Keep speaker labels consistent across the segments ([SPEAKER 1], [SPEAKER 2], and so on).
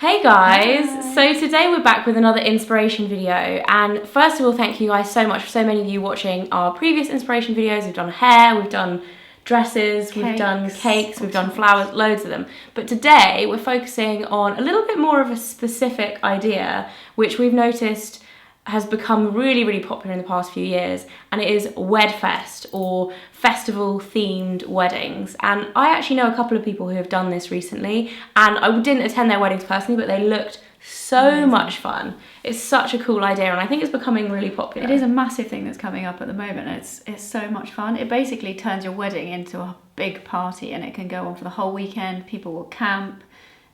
[SPEAKER 1] Hey guys!
[SPEAKER 2] Hi.
[SPEAKER 1] So today we're back with another inspiration video, and first of all thank you guys so much for so many of you watching our previous inspiration videos. We've done hair, we've done dresses, we've done cakes, we've done flowers, loads of them. But today we're focusing on a little bit more of a specific idea which we've noticed has become really popular in the past few years, and it is WedFest, or festival themed weddings. And I actually know a couple of people who have done this recently, and I didn't attend their weddings personally, but they looked so much fun. It's such a cool idea, and I think it's becoming really popular.
[SPEAKER 2] It is a massive thing that's coming up at the moment. It's so much fun. It basically turns your wedding into a big party, and it can go on for the whole weekend. People will camp,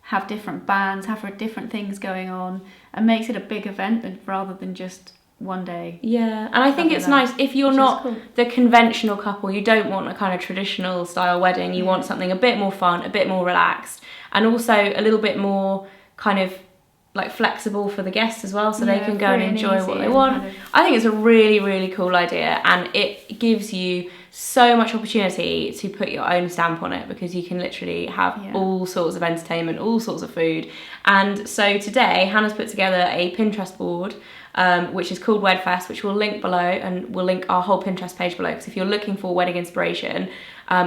[SPEAKER 2] have different bands, have different things going on, and makes it a big event rather than just one day.
[SPEAKER 1] Yeah, and I think it's nice if you're not the conventional couple, you don't want a kind of traditional style wedding, you want something a bit more fun, a bit more relaxed, and also a little bit more kind of like flexible for the guests as well, so they can go and enjoy what they want. I think it's a really cool idea, and it gives you so much opportunity to put your own stamp on it, because you can literally have all sorts of entertainment, all sorts of food. And so today Hannah's put together a Pinterest board which is called WedFest, which we'll link below, and we'll link our whole Pinterest page below, because if you're looking for wedding inspiration,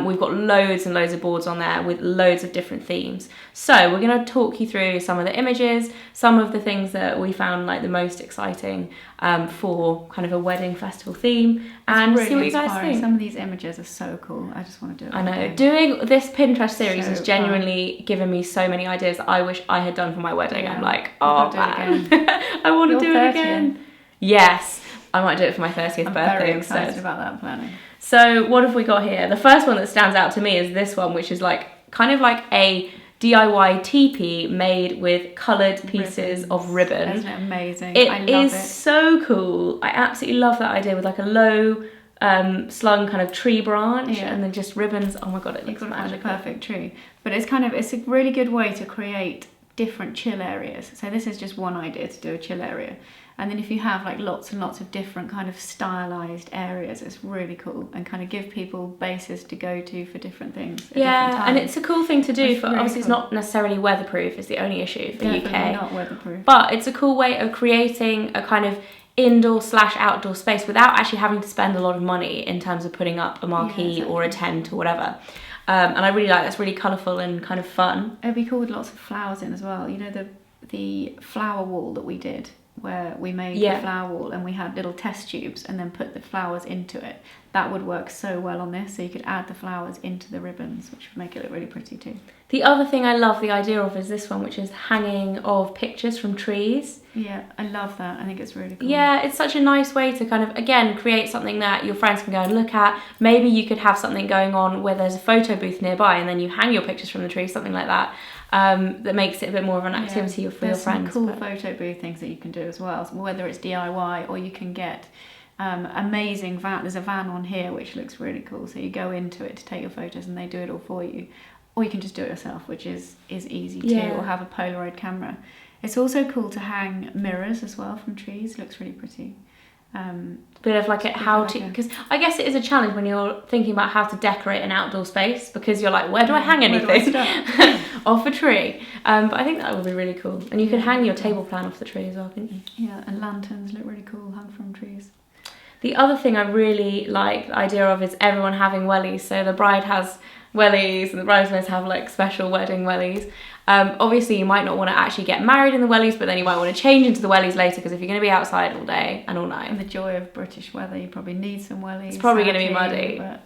[SPEAKER 1] we've got loads and loads of boards on there with loads of different themes. So we're going to talk you through some of the images, some of the things that we found like the most exciting for kind of a wedding festival theme, and see what you guys think.
[SPEAKER 2] Some of these images are so cool. I just want to do it.
[SPEAKER 1] I know. Doing this Pinterest series has genuinely given me so many ideas that I wish I had done for my wedding. I'm like, oh man, I want to do it again. Yes, I might do it for my 30th birthday.
[SPEAKER 2] I'm very excited about that planning.
[SPEAKER 1] So what have we got here? The first one that stands out to me is this one, which is like kind of like a DIY teepee made with coloured pieces of ribbon.
[SPEAKER 2] Isn't it amazing?
[SPEAKER 1] I love it. So cool. I absolutely love that idea, with like a low slung kind of tree branch and then just ribbons. Oh my god, it looks magical.
[SPEAKER 2] You've got to find the perfect tree. But it's a really good way to create different chill areas. So this is just one idea to do a chill area. And then if you have like lots and lots of different kind of stylized areas, it's really cool, and kind of give people bases to go to for different things.
[SPEAKER 1] Yeah, and it's a cool thing to do. Obviously it's not necessarily weatherproof, is the only issue for the UK.
[SPEAKER 2] Definitely not weatherproof.
[SPEAKER 1] But it's a cool way of creating a kind of indoor/outdoor space without actually having to spend a lot of money in terms of putting up a marquee or a tent or whatever. And I really like that's really colourful and kind of fun.
[SPEAKER 2] It'd be cool with lots of flowers in as well. You know, the flower wall that we did, where we made the flower wall and we had little test tubes and then put the flowers into it. That would work so well on this, so you could add the flowers into the ribbons, which would make it look really pretty too.
[SPEAKER 1] The other thing I love the idea of is this one, which is hanging of pictures from trees.
[SPEAKER 2] Yeah, I love that. I think it's really cool.
[SPEAKER 1] Yeah, it's such a nice way to kind of, again, create something that your friends can go and look at. Maybe you could have something going on where there's a photo booth nearby, and then you hang your pictures from the tree, something like that. That makes it a bit more of an activity for your friends.
[SPEAKER 2] There's some cool photo booth things that you can do as well, so whether it's DIY or you can get amazing van. There's a van on here which looks really cool, so you go into it to take your photos and they do it all for you, or you can just do it yourself, which is easy too, or have a Polaroid camera. It's also cool to hang mirrors as well from trees. It looks really pretty.
[SPEAKER 1] Bit of like because I guess it is a challenge when you're thinking about how to decorate an outdoor space, because you're like, where do I hang anything off a tree? But I think that would be really cool, and you can hang your table plan off the tree as well, couldn't you?
[SPEAKER 2] Yeah, and lanterns look really cool hung from trees.
[SPEAKER 1] The other thing I really like the idea of is everyone having wellies. So the bride has wellies and the bridesmaids have like special wedding wellies. Obviously you might not want to actually get married in the wellies, but then you might want to change into the wellies later, because if you're going to be outside all day and all night.
[SPEAKER 2] And the joy of British weather, you probably need some wellies.
[SPEAKER 1] It's probably going to be muddy. But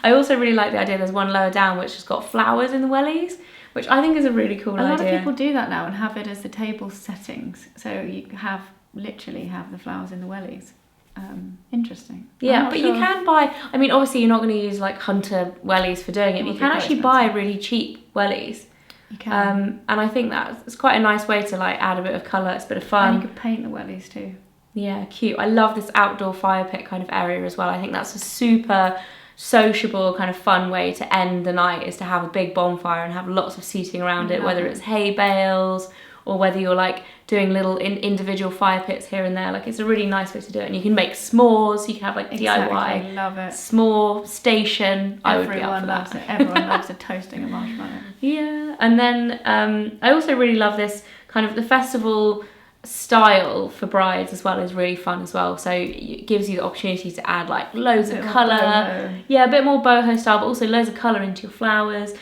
[SPEAKER 1] I also really like the idea there's one lower down which has got flowers in the wellies, which I think is a really cool idea.
[SPEAKER 2] A lot of people do that now and have it as the table settings. So you literally have the flowers in the wellies. Interesting.
[SPEAKER 1] Yeah, but you can buy, I mean, obviously you're not going to use like hunter wellies for doing it, but you can actually buy really cheap wellies.
[SPEAKER 2] You can.
[SPEAKER 1] And I think that's quite a nice way to like add a bit of colour. It's a bit of fun.
[SPEAKER 2] And you could paint the wellies too.
[SPEAKER 1] Yeah, cute. I love this outdoor fire pit kind of area as well. I think that's a super sociable kind of fun way to end the night, is to have a big bonfire and have lots of seating around it, whether it's hay bales or whether you're like doing little individual fire pits here and there. Like it's a really nice way to do it. And you can make s'mores, you can have like DIY
[SPEAKER 2] love it.
[SPEAKER 1] s'more station. I would be up
[SPEAKER 2] Everyone
[SPEAKER 1] for
[SPEAKER 2] loves
[SPEAKER 1] that.
[SPEAKER 2] it. Everyone loves a toasting a marshmallow.
[SPEAKER 1] Yeah, and then I also really love this kind of the festival style for brides as well is really fun as well. So it gives you the opportunity to add like loads of colour. Yeah, a bit more boho style, but also loads of colour into your flowers.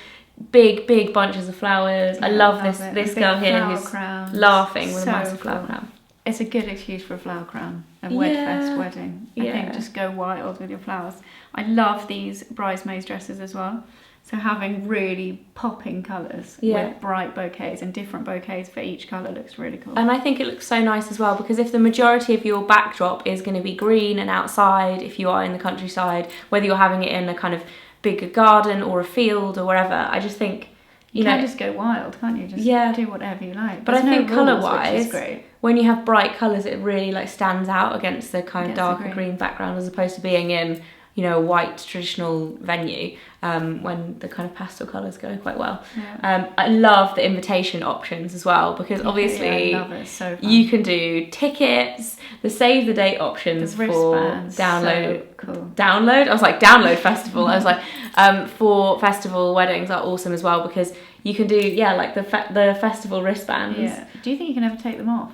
[SPEAKER 1] Big bunches of flowers. I love this girl here who's laughing with a massive flower crown.
[SPEAKER 2] It's a good excuse for a flower crown, a WedFest wedding. I think just go wild with your flowers. I love these bridesmaids dresses as well. So having really popping colours with bright bouquets and different bouquets for each colour looks really cool.
[SPEAKER 1] And I think it looks so nice as well, because if the majority of your backdrop is going to be green and outside, if you are in the countryside, whether you're having it in a kind of bigger garden or a field or wherever, I just think
[SPEAKER 2] you can just go wild, can't you? Just do whatever you like.
[SPEAKER 1] But I think colour-wise, when you have bright colours, it really like stands out against the kind of darker green background, as opposed to being in, you know, a white traditional venue, when the kind of pastel colours go quite well. I love the invitation options as well, because obviously
[SPEAKER 2] I love it. So fun.
[SPEAKER 1] You can do tickets, the save the date options for download.
[SPEAKER 2] So cool.
[SPEAKER 1] Download? I was like, download festival. I was like, for festival weddings are awesome as well, because you can do, like the festival wristbands.
[SPEAKER 2] Yeah. Do you think you can ever take them off?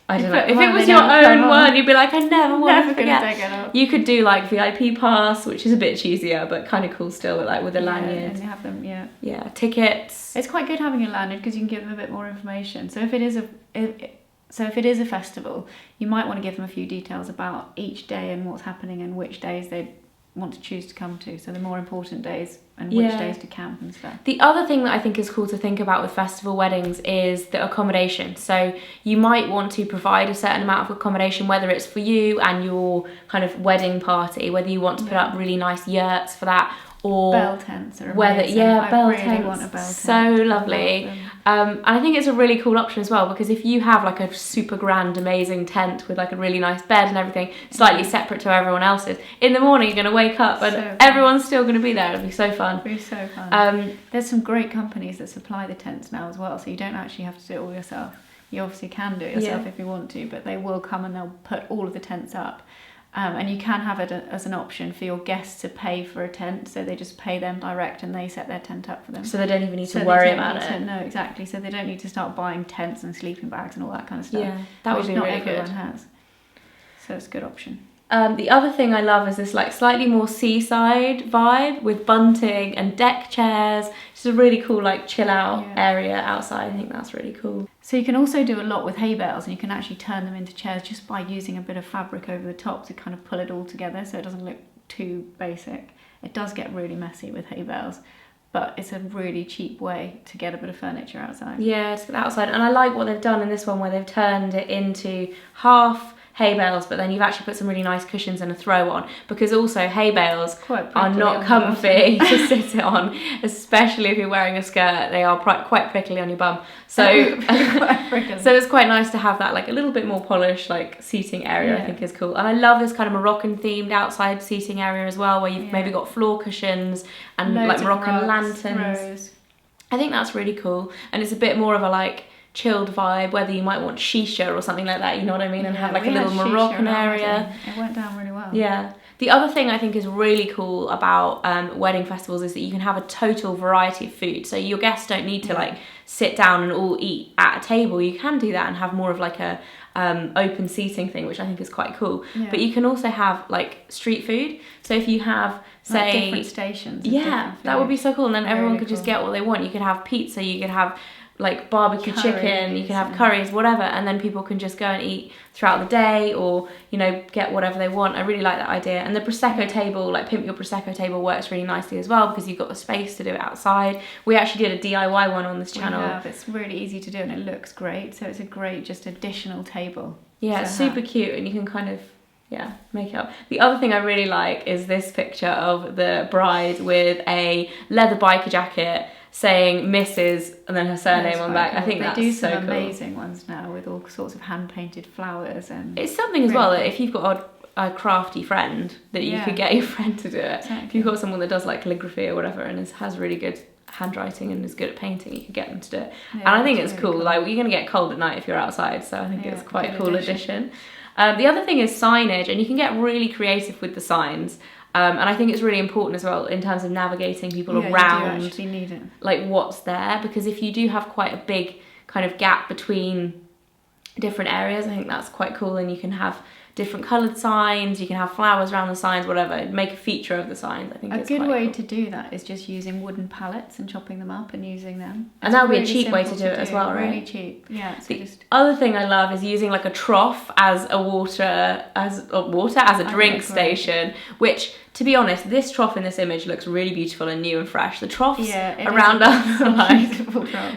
[SPEAKER 1] I don't know. If it was your own one, you'd be like, I never want to forget.
[SPEAKER 2] Take it off.
[SPEAKER 1] You could do like VIP pass, which is a bit cheesier, but kind of cool still, like with a lanyard.
[SPEAKER 2] And you have them,
[SPEAKER 1] tickets.
[SPEAKER 2] It's quite good having a lanyard because you can give them a bit more information. So if it is a festival, you might want to give them a few details about each day and what's happening and which days they want to choose to come to. So the more important days and which days to camp and stuff.
[SPEAKER 1] The other thing that I think is cool to think about with festival weddings is the accommodation. So you might want to provide a certain amount of accommodation, whether it's for you and your kind of wedding party, whether you want to put up really nice yurts for that, or
[SPEAKER 2] bell tents are amazing.
[SPEAKER 1] bell
[SPEAKER 2] really
[SPEAKER 1] tents,
[SPEAKER 2] want a bell tent.
[SPEAKER 1] So lovely. And I think it's a really cool option as well, because if you have like a super grand amazing tent with like a really nice bed and everything slightly separate to everyone else's, in the morning you're going to wake up and everyone's still going to be there. It'll be so fun.
[SPEAKER 2] It'll be so fun. There's some great companies that supply the tents now as well, so you don't actually have to do it all yourself. You obviously can do it yourself if you want to, but they will come and they'll put all of the tents up. And you can have it as an option for your guests to pay for a tent, so they just pay them direct and they set their tent up for them.
[SPEAKER 1] So they don't even need to worry about it.
[SPEAKER 2] No, exactly. So they don't need to start buying tents and sleeping bags and all that kind of stuff.
[SPEAKER 1] Yeah, that would be really good.
[SPEAKER 2] Not everyone has. So it's a good option.
[SPEAKER 1] The other thing I love is this like slightly more seaside vibe with bunting and deck chairs. It's a really cool like chill out area outside. I think that's really cool.
[SPEAKER 2] So you can also do a lot with hay bales, and you can actually turn them into chairs just by using a bit of fabric over the top to kind of pull it all together so it doesn't look too basic. It does get really messy with hay bales, but it's a really cheap way to get a bit of furniture outside.
[SPEAKER 1] Yeah, to get outside. And I like what they've done in this one, where they've turned it into half hay bales, but then you've actually put some really nice cushions and a throw on, because also hay bales are not comfy to sit on, especially if you're wearing a skirt. They are quite prickly on your bum, so so it's quite nice to have that like a little bit more polished like seating area. I think is cool. And I love this kind of Moroccan themed outside seating area as well, where you've maybe got floor cushions and loads like Moroccan lanterns. I think that's really cool, and it's a bit more of a like chilled vibe, whether you might want shisha or something like that, you know what I mean, and have like a little Moroccan area.
[SPEAKER 2] It went down really well.
[SPEAKER 1] Yeah. The other thing I think is really cool about wedding festivals is that you can have a total variety of food. So your guests don't need to like sit down and all eat at a table. You can do that and have more of like a open seating thing, which I think is quite cool. Yeah. But you can also have like street food. So if you have say
[SPEAKER 2] like different stations.
[SPEAKER 1] That would be so cool. And then everyone could just get what they want. You could have pizza, you could have like barbecue chicken, you can have curries, whatever, and then people can just go and eat throughout the day, or you know, get whatever they want. I really like that idea. And the Prosecco table, like Pimp Your Prosecco table, works really nicely as well, because you've got the space to do it outside. We actually did a DIY one on this channel.
[SPEAKER 2] We have. It's really easy to do and it looks great, so it's a great just additional table.
[SPEAKER 1] Yeah, it's super cute, and you can kind of make it up. The other thing I really like is this picture of the bride with a leather biker jacket saying Mrs. and then her surname on the back. Cool. I think that's so cool. They do some
[SPEAKER 2] amazing ones now with all sorts of hand-painted flowers, and
[SPEAKER 1] it's something as well that if you've got a crafty friend, that you could get your friend to do it. Exactly. If you've got someone that does like calligraphy or whatever and has really good handwriting and is good at painting, you could get them to do it.
[SPEAKER 2] Yeah,
[SPEAKER 1] and I think it's
[SPEAKER 2] really
[SPEAKER 1] cool. Like, you're going to get cold at night if you're outside, so I think
[SPEAKER 2] Yeah,
[SPEAKER 1] it's quite a
[SPEAKER 2] good
[SPEAKER 1] cool addition. The other thing is signage, and you can get really creative with the signs. And I think it's really important as well in terms of navigating people around,
[SPEAKER 2] you do actually need it.
[SPEAKER 1] like what's there, because if you do have quite a big kind of gap between different areas, I think that's quite cool, and you can have different coloured signs, you can have flowers around the signs, whatever, make a feature of the signs. I think
[SPEAKER 2] a
[SPEAKER 1] it's
[SPEAKER 2] good
[SPEAKER 1] quite
[SPEAKER 2] way
[SPEAKER 1] cool.
[SPEAKER 2] to do that is just using wooden pallets and chopping them up and using them.
[SPEAKER 1] And that would be a cheap way to do it as well, right?
[SPEAKER 2] Really cheap, yeah. So
[SPEAKER 1] the other thing I love is using like a trough as a drink station, which, to be honest, this trough in this image looks really beautiful and new and fresh. The troughs around us are like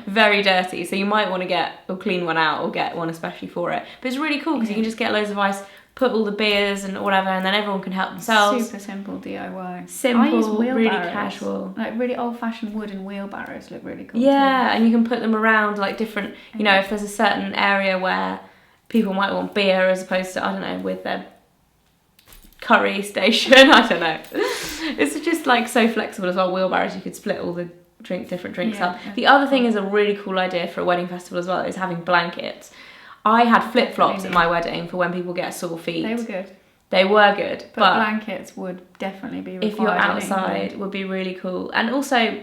[SPEAKER 1] very dirty, so you might want to clean one out or get one especially for it. But it's really cool because you can just get loads of ice, put all the beers and whatever, and then everyone can help themselves.
[SPEAKER 2] Super simple DIY.
[SPEAKER 1] Simple,
[SPEAKER 2] I use wheelbarrows,
[SPEAKER 1] really casual.
[SPEAKER 2] Like really old-fashioned wooden wheelbarrows look really cool.
[SPEAKER 1] Yeah, and you can put them around like different, you know, if there's a certain area where people might want beer as opposed to, I don't know, with their curry station, I don't know. It's just like so flexible as well. Wheelbarrows, you could split all the different drinks up. The other thing is a really cool idea for a wedding festival as well is having blankets. I had flip-flops at my wedding for when people get sore feet.
[SPEAKER 2] They were good.
[SPEAKER 1] They were good, but
[SPEAKER 2] blankets would definitely be required.
[SPEAKER 1] If you're outside, it would be really cool. And also,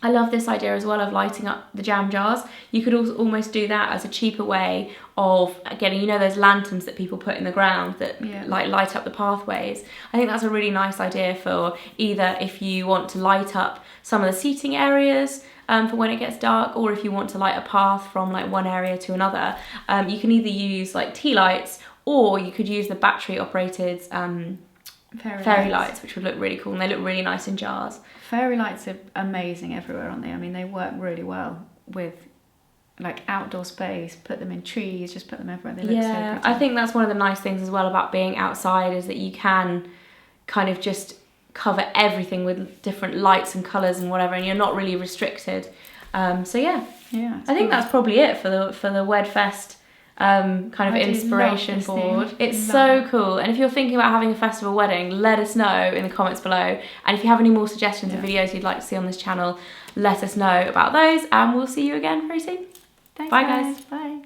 [SPEAKER 1] I love this idea as well of lighting up the jam jars. You could also almost do that as a cheaper way of getting, you know, those lanterns that people put in the ground that like light up the pathways. I think that's a really nice idea for either if you want to light up some of the seating areas for when it gets dark, or if you want to light a path from like one area to another. You can either use like tea lights, or you could use the battery operated fairy lights, which would look really cool, and they look really nice in jars.
[SPEAKER 2] Fairy lights are amazing everywhere, aren't they? I mean, they work really well with like outdoor space. Put them in trees, just put them everywhere. They look so pretty.
[SPEAKER 1] I think that's one of the nice things as well about being outside, is that you can kind of just cover everything with different lights and colours and whatever, and you're not really restricted. So yeah, I think that's probably it for the WedFest kind of inspiration board. It's so cool, and if you're thinking about having a festival wedding, let us know in the comments below, and if you have any more suggestions of videos you'd like to see on this channel, let us know about those, and we'll see you again very soon.
[SPEAKER 2] Thanks,
[SPEAKER 1] bye guys.
[SPEAKER 2] Bye.